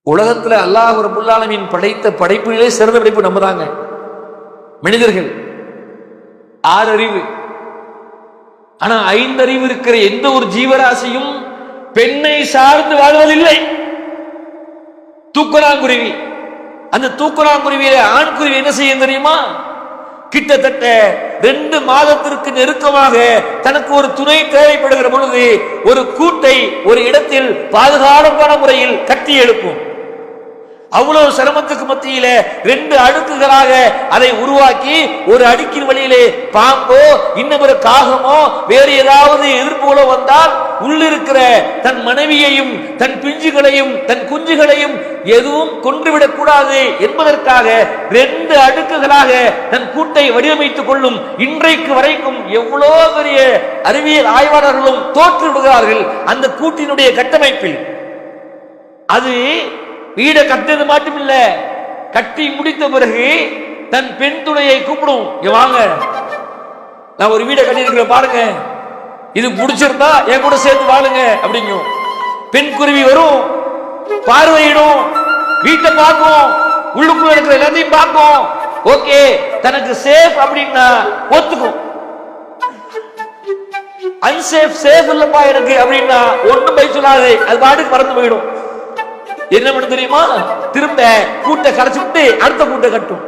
உலகத்துல அல்லாஹ் ரப்பல் ஆலமீன் படைத்த படைப்புகளே சிறந்த படைப்பு நம்ம தாங்க. மனிதர்கள் 6 அறிவு, ஆனா 5 அறிவு இருக்கிற எந்த ஒரு ஜீவராசியும் பெண்ணை சார்ந்து வாழ்வதில்லை. தூக்கணாங்குருவி, அந்த தூக்கணாங்குருவியில ஆண் குருவி என்ன செய்யும் தெரியுமா? கிட்டத்தட்ட 2 மாதத்திற்கு நெருக்கமாக தனக்கு ஒரு துணை தேவைப்படுகிற பொழுது ஒரு கூட்டை ஒரு இடத்தில் பாதுகாப்பான முறையில் கட்டி எழுப்பும். அவ்வளவு சிரமத்துக்கு மத்தியில 2 அடுக்குகளாக அதை உருவாக்கி ஒரு அடுக்கின் வழியிலே பாம்போ இன்னொரு காகமோ வேறு ஏதாவது எதிர்ப்புகளோ வந்தால் உள்ளிருக்கிற தன் மனைவியையும் தன் பிஞ்சுகளையும் தன் குஞ்சுகளையும் எதுவும் கொன்றுவிடக் கூடாது என்பதற்காக 2 அடுக்குகளாக தன் கூட்டை வடிவமைத்துக் கொள்ளும். இன்றைக்கு வரைக்கும் எவ்வளோ பெரிய அறிவியல் ஆய்வாளர்களும் தோற்று விடுகிறார்கள் அந்த கூட்டினுடைய கட்டமைப்பில். அது வீடை கட்டினது மட்டும் இல்ல, கட்டி முடித்த பிறகு தன் பெண் துணையை கூப்பிடும், வாங்க நான் ஒரு வீடை கட்டியிருக்கிறேன் பாருங்க, இது பிடிச்சிருந்தா என் கூட சேர்த்து வாழுங்க அப்படிங்கும். பெண் குருவி வரும், பார்வையிடும், வீட்டை பார்க்கும், உள்ளுக்குள்ள இருக்கிற எல்லாத்தையும் பார்க்கும். ஓகே, தனக்கு சேஃப் அப்படின்னா ஒத்துக்கும். அன்சேஃப் சேஃப் இல்லப்பா எனக்கு அப்படின்னா ஒன்றும் பை சொல்லாது, அது பாட்டுக்கு பறந்து போயிடும். என்ன பண்ண தெரியுமா? திரும்ப கூட்டை கரைச்சு விட்டு அடுத்த கூட்டை கட்டும்.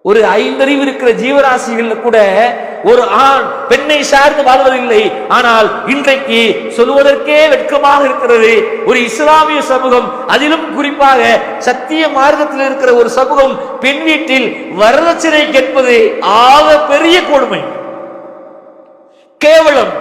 ஒரு 5 அறிவு இருக்கிற ஜீவராசிகள் கூட ஒரு ஆண் பெண்ணை சார்ந்து வாழ்வதில்லை. ஆனால் இன்றைக்கு சொல்வதற்கே வெட்கமாக இருக்கிறது ஒரு இஸ்லாமிய சமூகம், அதிலும் குறிப்பாக சத்திய மார்க்கத்தில் இருக்கிற ஒரு சமூகம் பெண் வீட்டில் வரதட்சணை கேட்பது ஆக பெரிய கொடுமை, கேவலம்.